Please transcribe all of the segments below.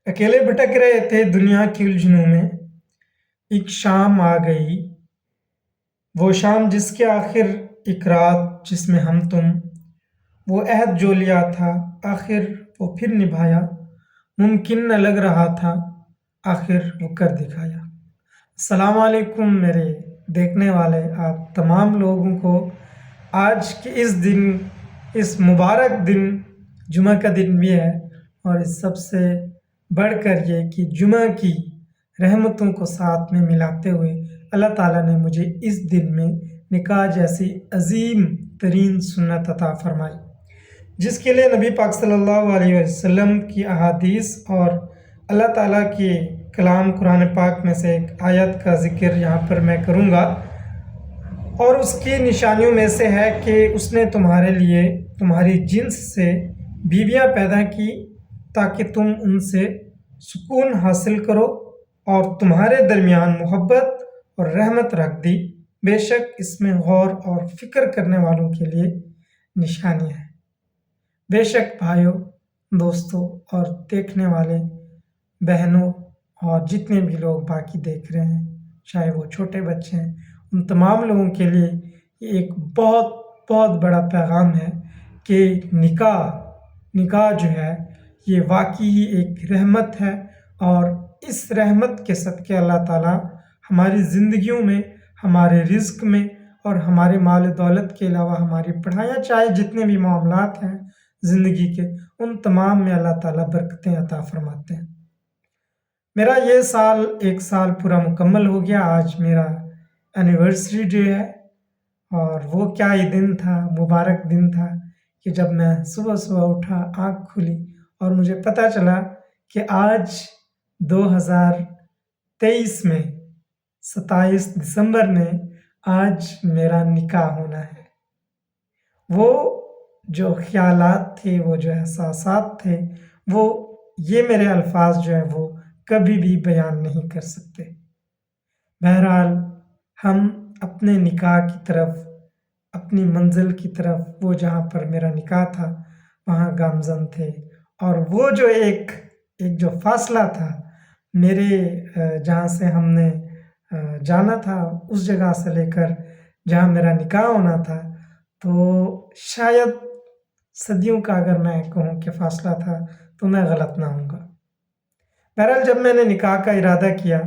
अकेले भटक रहे थे दुनिया की उलझनों में। एक शाम आ गई, वो शाम जिसके आखिर एक रात जिसमें हम तुम वो अहद जो लिया था आखिर वो फिर निभाया। मुमकिन न लग रहा था, आखिर वो कर दिखाया। अस्सलाम वालेकुम मेरे देखने वाले आप तमाम लोगों को। आज के इस दिन, इस मुबारक दिन, जुमा का दिन भी है, और इस सबसे बढ़कर ये कि जुमा की रहमतों को साथ में मिलाते हुए अल्लाह ताला ने मुझे इस दिन में निकाह जैसी अजीम तरीन सुन्नत अता फरमाई, जिसके लिए नबी पाक सल्लल्लाहु अलैहि वसल्लम की अहादीस और अल्लाह ताला के कलाम कुरान पाक में से एक आयत का ज़िक्र यहाँ पर मैं करूँगा। और उसकी निशानियों में से है कि उसने तुम्हारे लिए तुम्हारी जिन्स से बीवियाँ पैदा की ताकि तुम उनसे सुकून हासिल करो, और तुम्हारे दरमियान मोहब्बत और रहमत रख दी। बेशक इसमें गौर और फिक्र करने वालों के लिए निशानियाँ हैं। बेशक भाइयों, दोस्तों और देखने वाले बहनों और जितने भी लोग बाकी देख रहे हैं, चाहे वो छोटे बच्चे हैं, उन तमाम लोगों के लिए ये एक बहुत बहुत बड़ा पैगाम है कि निकाह जो है ये वाकई ही एक रहमत है। और इस रहमत के सदक़े अल्लाह ताला हमारी ज़िंदगियों में, हमारे रिज़्क में और हमारे माल दौलत के अलावा हमारी पढ़ाइयाँ, चाहे जितने भी मामलात हैं ज़िंदगी के, उन तमाम में अल्लाह ताला बरकतें अता फरमाते हैं। मेरा ये साल 1 साल पूरा मुकम्मल हो गया। आज मेरा एनिवर्सरी डे है, और वो क्या ही दिन था, मुबारक दिन था कि जब मैं सुबह सुबह उठा, आँख खुली और मुझे पता चला कि आज 2023 में 27 दिसंबर में आज मेरा निकाह होना है। वो जो ख्यालात थे, वो जो एहसासात थे, वो ये मेरे अल्फाज जो है वो कभी भी बयान नहीं कर सकते। बहरहाल हम अपने निकाह की तरफ, अपनी मंजिल की तरफ, वो जहाँ पर मेरा निकाह था वहाँ गामज़न थे। और वो जो एक जो फासला था मेरे जहाँ से हमने जाना था उस जगह से लेकर जहाँ मेरा निकाह होना था, तो शायद सदियों का अगर मैं कहूँ कि फासला था तो मैं गलत ना होऊंगा। बहरहाल जब मैंने निकाह का इरादा किया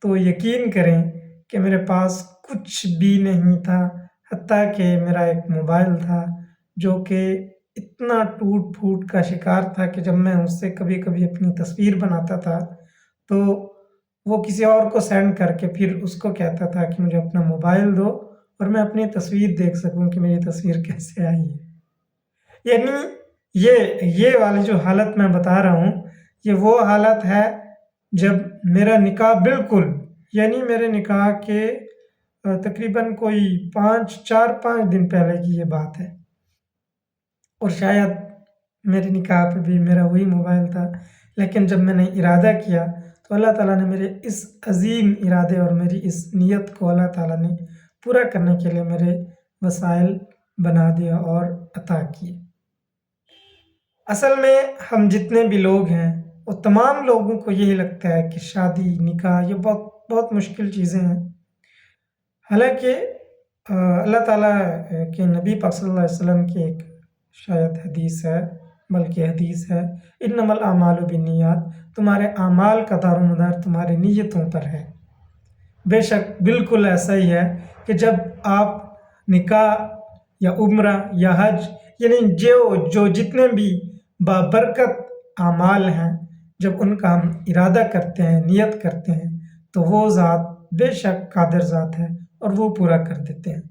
तो यकीन करें कि मेरे पास कुछ भी नहीं था, हत्ता कि मेरा एक मोबाइल था जो कि इतना टूट फूट का शिकार था कि जब मैं उससे कभी कभी अपनी तस्वीर बनाता था तो वो किसी और को सेंड करके फिर उसको कहता था कि मुझे अपना मोबाइल दो और मैं अपनी तस्वीर देख सकूं कि मेरी तस्वीर कैसे आई है। यानी ये वाली जो हालत मैं बता रहा हूँ, ये वो हालत है जब मेरा निकाह बिल्कुल, यानी मेरे निकाह के तकरीबन कोई 4-5 दिन पहले की ये बात है, और शायद मेरे निकाह पे भी मेरा वही मोबाइल था। लेकिन जब मैंने इरादा किया तो अल्लाह ताला ने मेरे इस अज़ीम इरादे और मेरी इस नीयत को अल्लाह ताला ने पूरा करने के लिए मेरे वसाइल बना दिया और अता किए। असल में हम जितने भी लोग हैं वो तमाम लोगों को यही लगता है कि शादी, निकाह ये बहुत बहुत मुश्किल चीज़ें हैं। हालाँकि अल्लाह ताला के नबी पाक सल्लल्लाहु अलैहि वसल्लम की एक शायद हदीस है, बल्कि हदीस है, इन्नमल आमालु बिन्नियात, तुम्हारे आमाल का दारोमदार तुम्हारी नीयतों पर है। बेशक बिल्कुल ऐसा ही है कि जब आप निकाह या उम्रा या हज, यानी जो जितने भी बाबरकत आमाल हैं, जब उनका हम इरादा करते हैं, नियत करते हैं, तो वो ज़ात बेशक कादिर ज़ात है और वो पूरा कर देते हैं।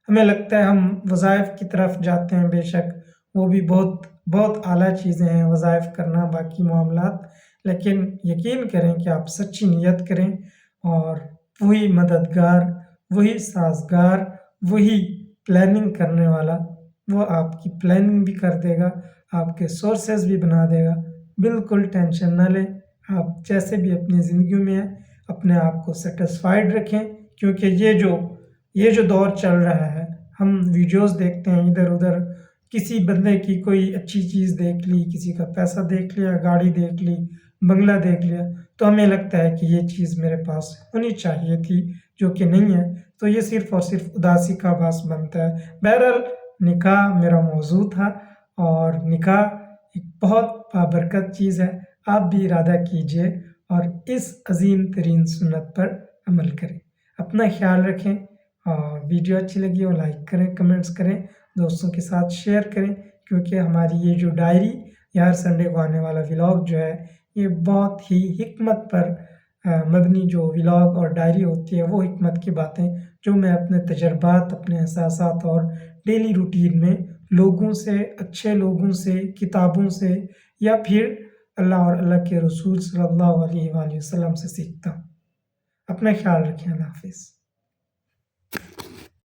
हमें लगता है हम वज़ाइफ की तरफ जाते हैं, बेशक वो भी बहुत बहुत आला चीज़ें हैं वज़ाइफ करना, बाकी मामलात, लेकिन यकीन करें कि आप सच्ची नियत करें और वही मददगार, वही साज़गार, वही प्लानिंग करने वाला, वो आपकी प्लानिंग भी कर देगा, आपके सोर्सेज भी बना देगा। बिल्कुल टेंशन ना लें, आप जैसे भी अपनी ज़िंदगी में हैं अपने आप को सेटिस्फाइड रखें, क्योंकि ये जो दौर चल रहा है, हम वीडियोस देखते हैं इधर उधर, किसी बंदे की कोई अच्छी चीज़ देख ली, किसी का पैसा देख लिया, गाड़ी देख ली, بنگلہ دیکھ لیا تو ہمیں لگتا ہے کہ یہ چیز میرے پاس ہونی چاہیے تھی جو کہ نہیں ہے، تو یہ صرف اور صرف اداسی کا باعث بنتا ہے۔ بہرحال نکاح میرا موضوع تھا، اور نکاح ایک بہت بابرکت چیز ہے، آپ بھی ارادہ کیجئے اور اس عظیم ترین سنت پر عمل کریں۔ اپنا خیال رکھیں، اور ویڈیو اچھی لگی ہو لائک کریں، کمنٹس کریں، دوستوں کے ساتھ شیئر کریں، کیونکہ ہماری یہ جو ڈائری یا ہر سنڈے کو آنے والا ولاگ جو ہے یہ بہت ہی حکمت پر مبنی جو ولاگ اور ڈائری ہوتی ہے، وہ حکمت کی باتیں جو میں اپنے تجربات، اپنے احساسات اور ڈیلی روٹین میں لوگوں سے، اچھے لوگوں سے، کتابوں سے، یا پھر اللہ اور اللہ کے رسول صلی اللہ علیہ وآلہ وسلم سے سیکھتا ہوں۔ اپنا خیال رکھیں، اللہ حافظ۔